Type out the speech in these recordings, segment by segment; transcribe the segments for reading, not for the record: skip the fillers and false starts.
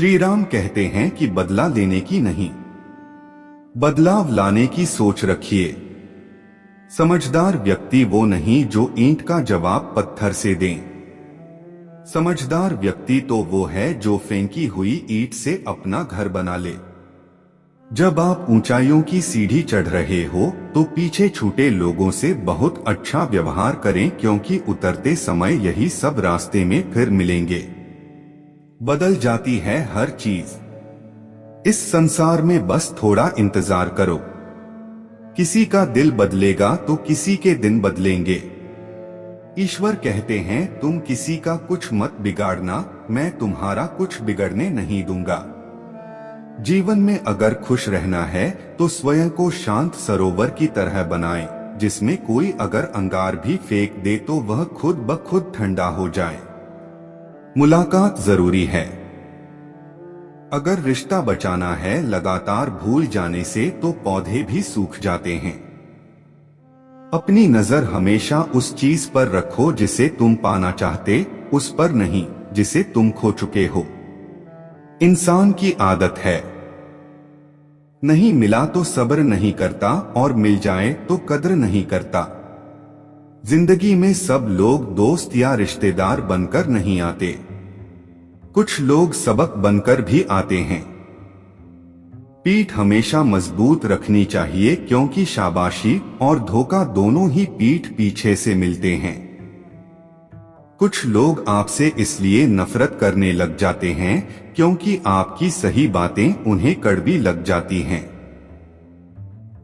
श्री राम कहते हैं कि बदला लेने की नहीं, बदलाव लाने की सोच रखिए। समझदार व्यक्ति वो नहीं जो ईंट का जवाब पत्थर से दे। समझदार व्यक्ति तो वो है जो फेंकी हुई ईंट से अपना घर बना ले। जब आप ऊंचाइयों की सीढ़ी चढ़ रहे हो तो पीछे छूटे लोगों से बहुत अच्छा व्यवहार करें, क्योंकि उतरते समय यही सब रास्ते में फिर मिलेंगे। बदल जाती है हर चीज इस संसार में, बस थोड़ा इंतजार करो। किसी का दिल बदलेगा तो किसी के दिन बदलेंगे। ईश्वर कहते हैं तुम किसी का कुछ मत बिगाड़ना, मैं तुम्हारा कुछ बिगड़ने नहीं दूंगा। जीवन में अगर खुश रहना है तो स्वयं को शांत सरोवर की तरह बनाएं, जिसमें कोई अगर अंगार भी फेंक दे तो वह खुद ब खुद ठंडा हो जाए। मुलाकात जरूरी है। अगर रिश्ता बचाना है लगातार भूल जाने से तो पौधे भी सूख जाते हैं। अपनी नजर हमेशा उस चीज पर रखो जिसे तुम पाना चाहते, उस पर नहीं जिसे तुम खो चुके हो। इंसान की आदत है, नहीं मिला तो सब्र नहीं करता और मिल जाए तो कद्र नहीं करता। जिंदगी में सब लोग दोस्त या रिश्तेदार बनकर नहीं आते, कुछ लोग सबक बनकर भी आते हैं। पीठ हमेशा मजबूत रखनी चाहिए, क्योंकि शाबाशी और धोखा दोनों ही पीठ पीछे से मिलते हैं। कुछ लोग आपसे इसलिए नफरत करने लग जाते हैं क्योंकि आपकी सही बातें उन्हें कड़वी लग जाती हैं।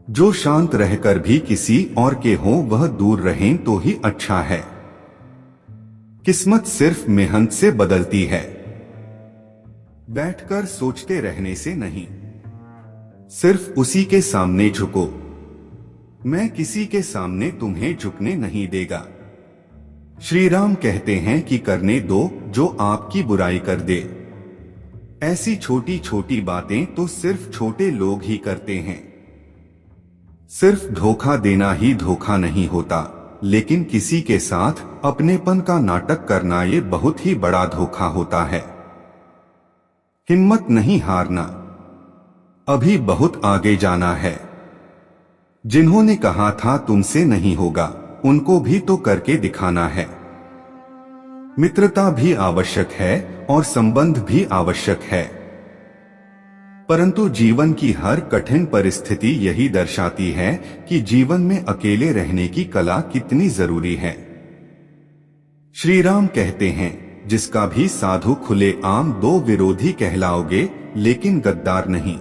जो शांत रहकर भी किसी और के हो वह दूर रहें तो ही अच्छा है। किस्मत सिर्फ मेहनत से बदलती है, बैठकर सोचते रहने से नहीं। सिर्फ उसी के सामने झुको, मैं किसी के सामने तुम्हें झुकने नहीं देगा। श्री राम कहते हैं कि करने दो जो आपकी बुराई कर दे। ऐसी छोटी छोटी बातें तो सिर्फ छोटे लोग ही करते हैं। सिर्फ धोखा देना ही धोखा नहीं होता, लेकिन किसी के साथ अपनेपन का नाटक करना ये बहुत ही बड़ा धोखा होता है। हिम्मत नहीं हारना, अभी बहुत आगे जाना है। जिन्होंने कहा था तुमसे नहीं होगा, उनको भी तो करके दिखाना है। मित्रता भी आवश्यक है और संबंध भी आवश्यक है, परंतु जीवन की हर कठिन परिस्थिति यही दर्शाती है कि जीवन में अकेले रहने की कला कितनी जरूरी है। श्री राम कहते हैं जिसका भी साधु खुले आम दो विरोधी कहलाओगे, लेकिन गद्दार नहीं।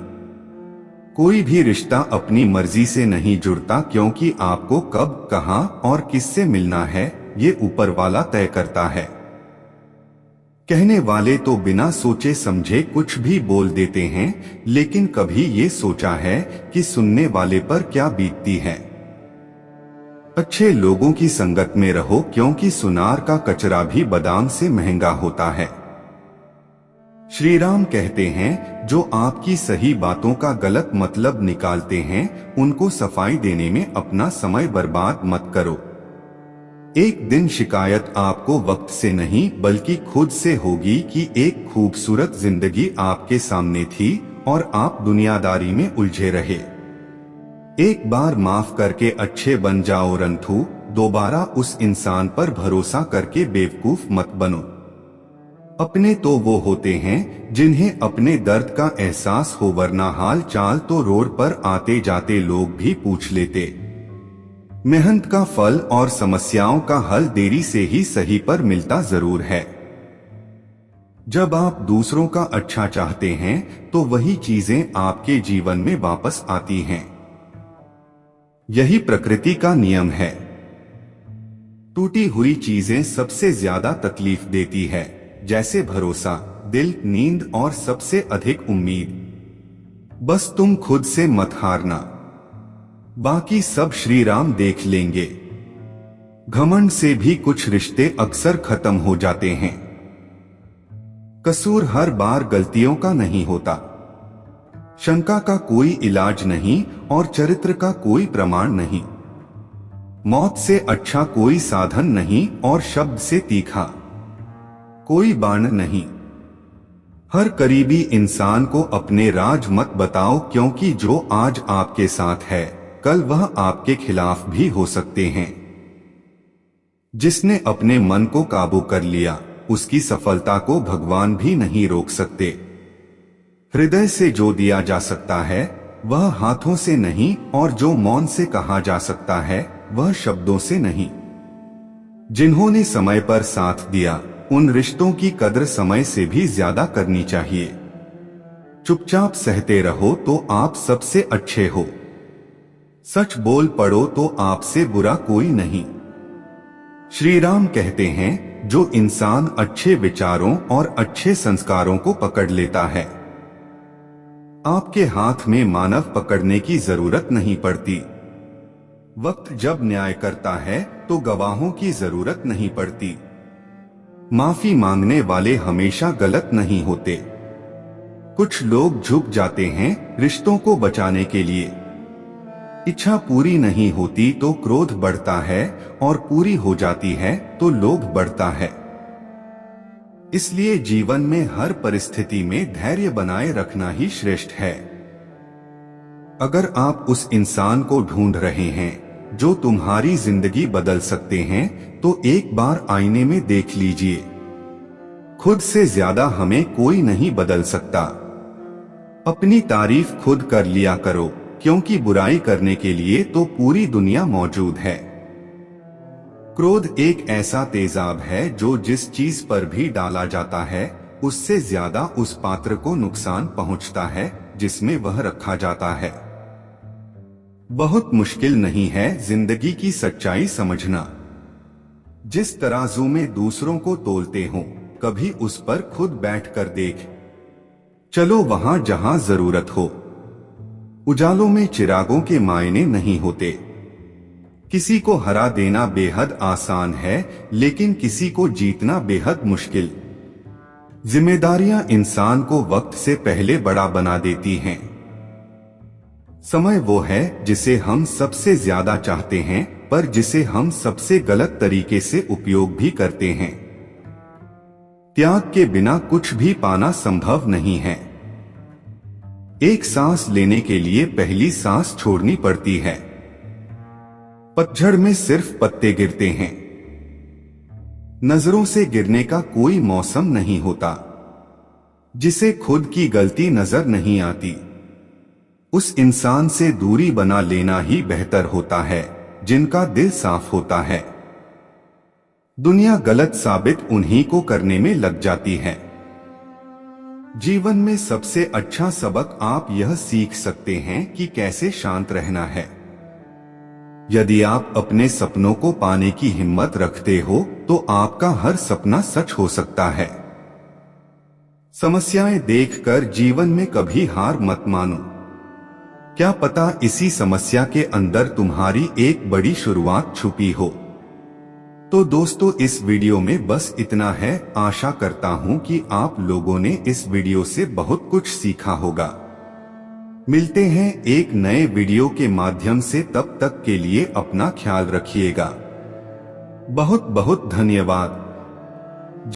कोई भी रिश्ता अपनी मर्जी से नहीं जुड़ता, क्योंकि आपको कब, कहां और किससे मिलना है ये ऊपर वाला तय करता है। कहने वाले तो बिना सोचे समझे कुछ भी बोल देते हैं, लेकिन कभी ये सोचा है कि सुनने वाले पर क्या बीतती है। अच्छे लोगों की संगत में रहो, क्योंकि सुनार का कचरा भी बादाम से महंगा होता है। श्री राम कहते हैं जो आपकी सही बातों का गलत मतलब निकालते हैं उनको सफाई देने में अपना समय बर्बाद मत करो। एक दिन शिकायत आपको वक्त से नहीं बल्कि खुद से होगी कि एक खूबसूरत जिंदगी आपके सामने थी और आप दुनियादारी में उलझे रहे। एक बार माफ करके अच्छे बन जाओ रंथू, दोबारा उस इंसान पर भरोसा करके बेवकूफ मत बनो। अपने तो वो होते हैं जिन्हें अपने दर्द का एहसास हो, वरना हाल चाल तो रोड पर आते जाते लोग भी पूछ लेते। मेहनत का फल और समस्याओं का हल देरी से ही सही पर मिलता जरूर है। जब आप दूसरों का अच्छा चाहते हैं तो वही चीजें आपके जीवन में वापस आती हैं। यही प्रकृति का नियम है। टूटी हुई चीजें सबसे ज्यादा तकलीफ देती है, जैसे भरोसा, दिल, नींद और सबसे अधिक उम्मीद। बस तुम खुद से मत हारना, बाकी सब श्री राम देख लेंगे। घमंड से भी कुछ रिश्ते अक्सर खत्म हो जाते हैं। कसूर हर बार गलतियों का नहीं होता, शंका का कोई इलाज नहीं और चरित्र का कोई प्रमाण नहीं। मौत से अच्छा कोई साधन नहीं और शब्द से तीखा कोई बाण नहीं। हर करीबी इंसान को अपने राज मत बताओ, क्योंकि जो आज आपके साथ है कल वह आपके खिलाफ भी हो सकते हैं। जिसने अपने मन को काबू कर लिया उसकी सफलता को भगवान भी नहीं रोक सकते। हृदय से जो दिया जा सकता है वह हाथों से नहीं, और जो मौन से कहा जा सकता है वह शब्दों से नहीं। जिन्होंने समय पर साथ दिया उन रिश्तों की कद्र समय से भी ज्यादा करनी चाहिए। चुपचाप सहते रहो तो आप सबसे अच्छे हो। सच बोल पड़ो तो आपसे बुरा कोई नहीं। श्री राम कहते हैं, जो इंसान अच्छे विचारों और अच्छे संस्कारों को पकड़ लेता है, आपके हाथ में मानव पकड़ने की जरूरत नहीं पड़ती। वक्त जब न्याय करता है तो गवाहों की जरूरत नहीं पड़ती। माफी मांगने वाले हमेशा गलत नहीं होते। कुछ लोग झुक जाते हैं रिश्तों को बचाने के लिए। इच्छा पूरी नहीं होती तो क्रोध बढ़ता है, और पूरी हो जाती है तो लोभ बढ़ता है। इसलिए जीवन में हर परिस्थिति में धैर्य बनाए रखना ही श्रेष्ठ है। अगर आप उस इंसान को ढूंढ रहे हैं जो तुम्हारी जिंदगी बदल सकते हैं, तो एक बार आईने में देख लीजिए। खुद से ज्यादा हमें कोई नहीं बदल सकता। अपनी तारीफ खुद कर लिया करो, क्योंकि बुराई करने के लिए तो पूरी दुनिया मौजूद है। क्रोध एक ऐसा तेजाब है जो जिस चीज पर भी डाला जाता है उससे ज्यादा उस पात्र को नुकसान पहुंचता है जिसमें वह रखा जाता है। बहुत मुश्किल नहीं है जिंदगी की सच्चाई समझना। जिस तराजू में दूसरों को तोलते हो, कभी उस पर खुद बैठकर देख चलो वहां जहां जरूरत हो। उजालों में चिरागों के मायने नहीं होते। किसी को हरा देना बेहद आसान है, लेकिन किसी को जीतना बेहद मुश्किल। जिम्मेदारियां इंसान को वक्त से पहले बड़ा बना देती हैं। समय वो है जिसे हम सबसे ज्यादा चाहते हैं, पर जिसे हम सबसे गलत तरीके से उपयोग भी करते हैं। त्याग के बिना कुछ भी पाना संभव नहीं है। एक सांस लेने के लिए पहली सांस छोड़नी पड़ती है। पतझड़ में सिर्फ पत्ते गिरते हैं। नजरों से गिरने का कोई मौसम नहीं होता। जिसे खुद की गलती नजर नहीं आती, उस इंसान से दूरी बना लेना ही बेहतर होता है जिनका दिल साफ होता है। दुनिया गलत साबित उन्हीं को करने में लग जाती है। जीवन में सबसे अच्छा सबक आप यह सीख सकते हैं कि कैसे शांत रहना है। यदि आप अपने सपनों को पाने की हिम्मत रखते हो तो आपका हर सपना सच हो सकता है। समस्याएं देखकर जीवन में कभी हार मत मानो। क्या पता इसी समस्या के अंदर तुम्हारी एक बड़ी शुरुआत छुपी हो। तो दोस्तों, इस वीडियो में बस इतना है। आशा करता हूं कि आप लोगों ने इस वीडियो से बहुत कुछ सीखा होगा। मिलते हैं एक नए वीडियो के माध्यम से, तब तक के लिए अपना ख्याल रखिएगा। बहुत बहुत धन्यवाद।